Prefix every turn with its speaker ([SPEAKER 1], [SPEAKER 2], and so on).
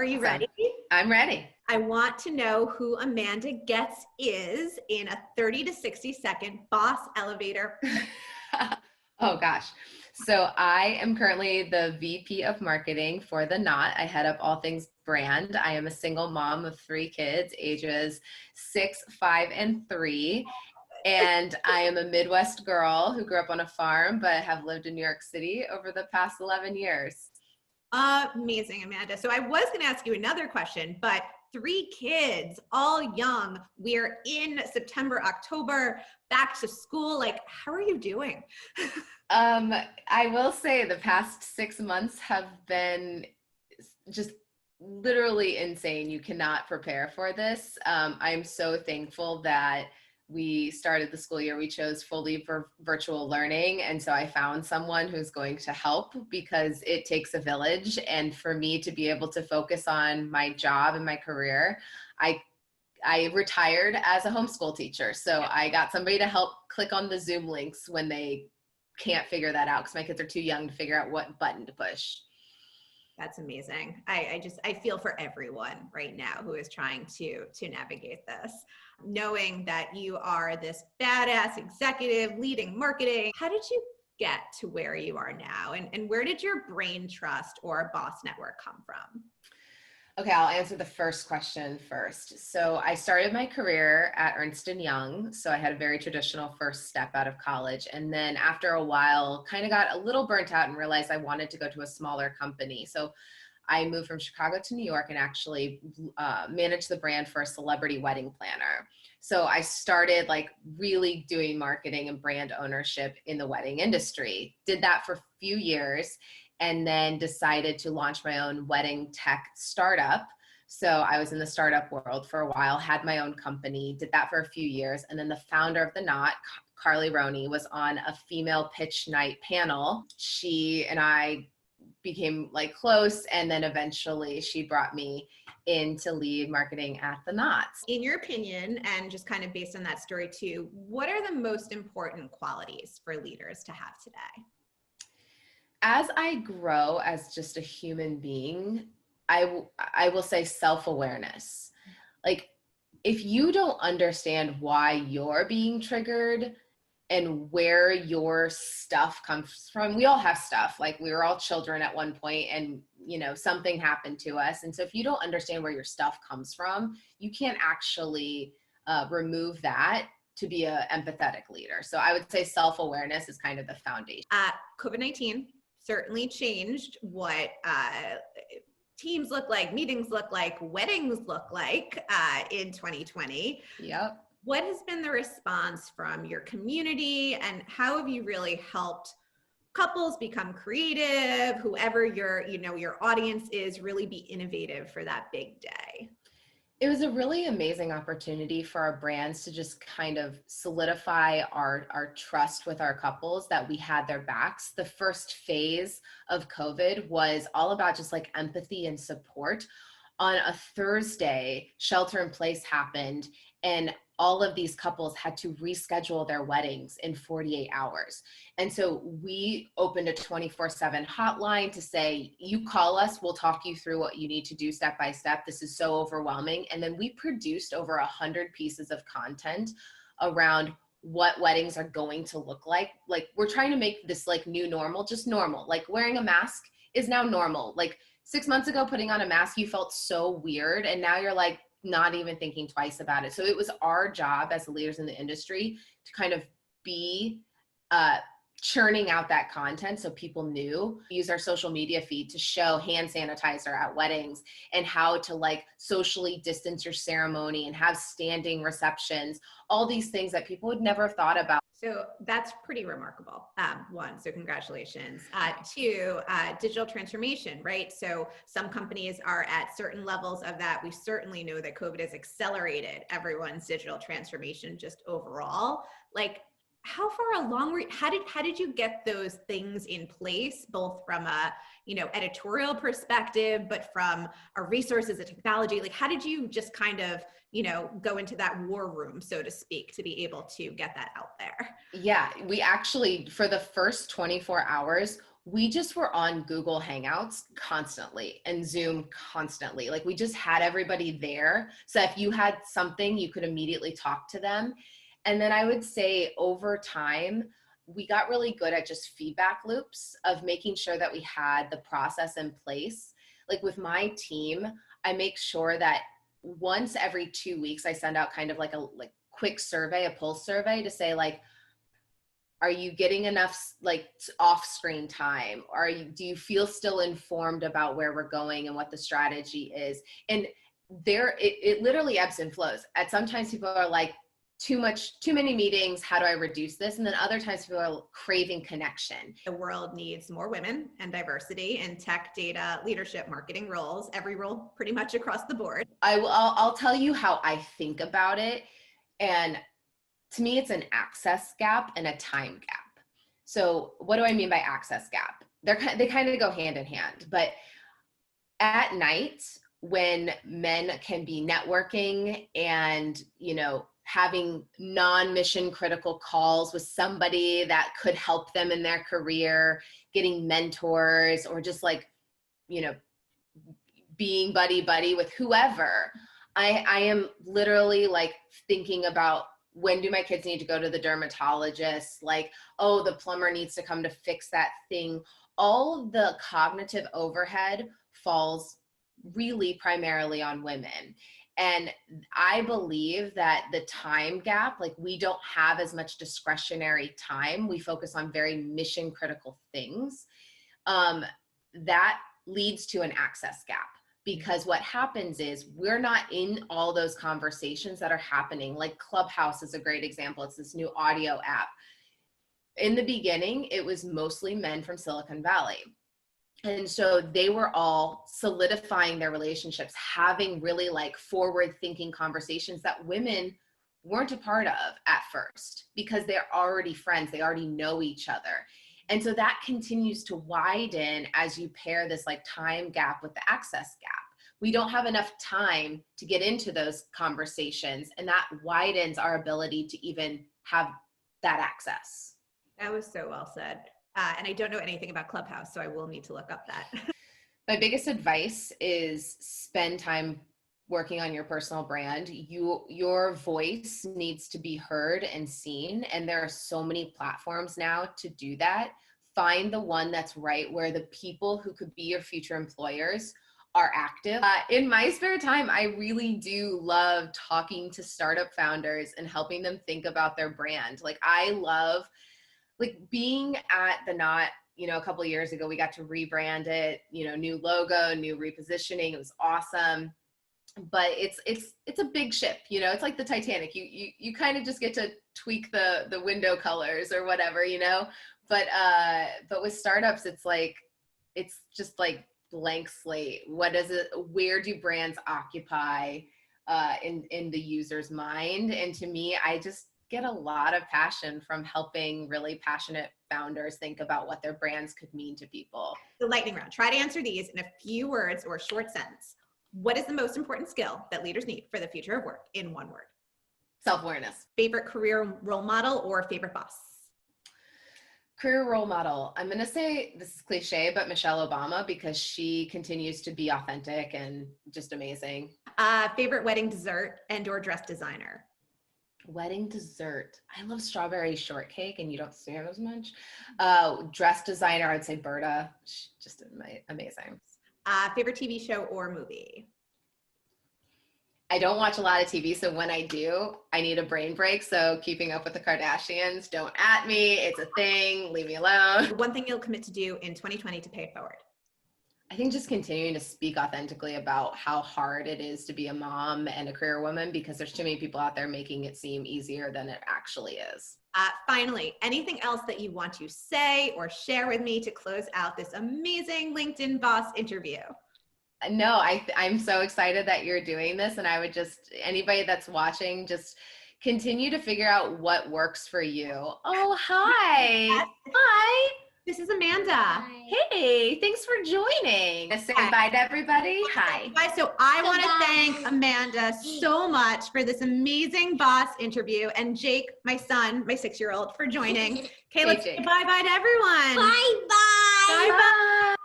[SPEAKER 1] Are you
[SPEAKER 2] Awesome.
[SPEAKER 1] ready?
[SPEAKER 2] I'm ready.
[SPEAKER 1] I want to know who Amanda Getz is in a 30 to 60-second boss elevator.
[SPEAKER 2] Oh gosh. So I am currently the VP of marketing for The Knot. I head up all things brand. I am a single mom of 3 kids, ages 6, 5, and 3. And I am a Midwest girl who grew up on a farm, but have lived in New York City over the past 11 years.
[SPEAKER 1] Amazing, Amanda. So I was going to ask you another question, but 3 kids, all young. We're in September, October, back to school. Like, how are you doing?
[SPEAKER 2] I will say the past 6 months have been just literally insane. You cannot prepare for this. I'm so thankful that we started the school year. We chose fully for virtual learning. And so I found someone who's going to help because it takes a village. And for me to be able to focus on my job and my career, I retired as a homeschool teacher. So I got somebody to help click on the Zoom links when they can't figure that out because my kids are too young to figure out what button to push.
[SPEAKER 1] That's amazing. I feel for everyone right now who is trying to navigate this, knowing that you are this badass executive leading marketing. How did you get to where you are now? And where did your brain trust or boss network come from?
[SPEAKER 2] Okay, I'll answer the first question first. So I started my career at Ernst & Young. So I had a very traditional first step out of college. And then after a while, kind of got a little burnt out and realized I wanted to go to a smaller company. So I moved from Chicago to New York and actually managed the brand for a celebrity wedding planner. So I started like really doing marketing and brand ownership in the wedding industry. Did that for a few years and then decided to launch my own wedding tech startup. So I was in the startup world for a while, had my own company, did that for a few years. And then the founder of The Knot, Carly Roney, was on a female pitch night panel. She and I became like close. And then eventually she brought me in to lead marketing at The Knot.
[SPEAKER 1] In your opinion, and just kind of based on that story too, what are the most important qualities for leaders to have today?
[SPEAKER 2] As I grow as just a human being, I will say self-awareness. Like, if you don't understand why you're being triggered and where your stuff comes from, we all have stuff. Like, we were all children at one point and, something happened to us. And so if you don't understand where your stuff comes from, you can't actually remove that to be an empathetic leader. So I would say self-awareness is kind of the foundation.
[SPEAKER 1] COVID-19 certainly changed what teams look like, meetings look like, weddings look like in 2020.
[SPEAKER 2] Yep.
[SPEAKER 1] What has been the response from your community, and how have you really helped couples become creative, whoever your audience is, really be innovative for that big day?
[SPEAKER 2] It was a really amazing opportunity for our brands to just kind of solidify our trust with our couples that we had their backs. The first phase of COVID was all about just like empathy and support. On a Thursday, shelter in place happened, and all of these couples had to reschedule their weddings in 48 hours. And so we opened a 24/7 hotline to say, you call us, we'll talk you through what you need to do step by step. This is so overwhelming. And then we produced over 100 pieces of content around what weddings are going to look like. Like, we're trying to make this like new normal, just normal. Like, wearing a mask is now normal. Like, 6 months ago, putting on a mask, you felt so weird. And now you're like, not even thinking twice about it. So it was our job as the leaders in the industry to kind of be churning out that content so people knew. Use our social media feed to show hand sanitizer at weddings and how to like socially distance your ceremony and have standing receptions, all these things that people would never have thought about.
[SPEAKER 1] So that's pretty remarkable. One, so congratulations. Two, digital transformation, right? So some companies are at certain levels of that. We certainly know that COVID has accelerated everyone's digital transformation just overall. Like, how far along were you? How did you get those things in place, both from a editorial perspective, but from a resources, a technology? Like, how did you just kind of go into that war room, so to speak, to be able to get that out there?
[SPEAKER 2] Yeah, we actually, for the first 24 hours, we just were on Google Hangouts constantly and Zoom constantly. Like we just had everybody there. So if you had something, you could immediately talk to them. And then I would say over time, we got really good at just feedback loops of making sure that we had the process in place. Like with my team, I make sure that once every 2 weeks, I send out kind of like a quick survey, a pulse survey to say like, are you getting enough like off screen time? Do you feel still informed about where we're going and what the strategy is? And it literally ebbs and flows. At sometimes people are like, too many meetings, how do I reduce this? And then other times people are craving connection.
[SPEAKER 1] The world needs more women and diversity in tech, data, leadership, marketing roles, every role pretty much across the board.
[SPEAKER 2] I'll tell you how I think about it. And to me, it's an access gap and a time gap. So what do I mean by access gap? They kind of go hand in hand, but at night when men can be networking and, having non-mission critical calls with somebody that could help them in their career, getting mentors, or just like, being buddy with whoever, I am literally like thinking about, when do my kids need to go to the dermatologist? Like, oh, the plumber needs to come to fix that thing. All of the cognitive overhead falls really primarily on women. And I believe that the time gap, like we don't have as much discretionary time. We focus on very mission critical things. That leads to an access gap. Because what happens is we're not in all those conversations that are happening. Like Clubhouse is a great example. It's this new audio app. In the beginning, it was mostly men from Silicon Valley. And so they were all solidifying their relationships, having really like forward thinking conversations that women weren't a part of at first because they're already friends. They already know each other. And so that continues to widen as you pair this like time gap with the access gap. We don't have enough time to get into those conversations, and that widens our ability to even have that access.
[SPEAKER 1] That was so well said. And I don't know anything about Clubhouse, so I will need to look up that.
[SPEAKER 2] My biggest advice is spend time working on your personal brand. Your voice needs to be heard and seen. And there are so many platforms now to do that. Find the one that's right, where the people who could be your future employers are active. In my spare time, I really do love talking to startup founders and helping them think about their brand. Like I love like being at the Knot, a couple of years ago, we got to rebrand it, new logo, new repositioning. It was awesome. But it's a big ship, it's like the Titanic. You kind of just get to tweak the window colors or whatever, but with startups, it's just like blank slate. Where do brands occupy in the user's mind? And to me, I just get a lot of passion from helping really passionate founders think about what their brands could mean to people.
[SPEAKER 1] The lightning round. Try to answer these in a few words or a short sentence. What is the most important skill that leaders need for the future of work in one word?
[SPEAKER 2] Self-awareness.
[SPEAKER 1] Favorite career role model or favorite boss?
[SPEAKER 2] Career role model. I'm going to say, this is cliche, but Michelle Obama, because she continues to be authentic and just amazing.
[SPEAKER 1] Favorite wedding dessert and or dress designer?
[SPEAKER 2] Wedding dessert. I love strawberry shortcake, and you don't see it as much. Dress designer, I'd say Berta. She's just amazing.
[SPEAKER 1] Favorite TV show or movie?
[SPEAKER 2] I don't watch a lot of TV, so when I do, I need a brain break. So Keeping Up with the Kardashians, don't at me. It's a thing. Leave me alone.
[SPEAKER 1] One thing you'll commit to do in 2020 to pay it forward?
[SPEAKER 2] I think just continuing to speak authentically about how hard it is to be a mom and a career woman, because there's too many people out there making it seem easier than it actually is.
[SPEAKER 1] Finally, anything else that you want to say or share with me to close out this amazing LinkedIn Boss interview?
[SPEAKER 2] No, I'm so excited that you're doing this, and I would just, anybody that's watching, just continue to figure out what works for you. Oh, hi. Hi.
[SPEAKER 1] This is Amanda.
[SPEAKER 3] Hi.
[SPEAKER 2] Hey, thanks for joining. Say bye to everybody. Hi.
[SPEAKER 1] Bye. So I want to thank Amanda so much for this amazing boss interview, and Jake, my son, my 6-year-old, for joining. Okay, let's say bye-bye to everyone.
[SPEAKER 3] Bye-bye.
[SPEAKER 1] Bye bye.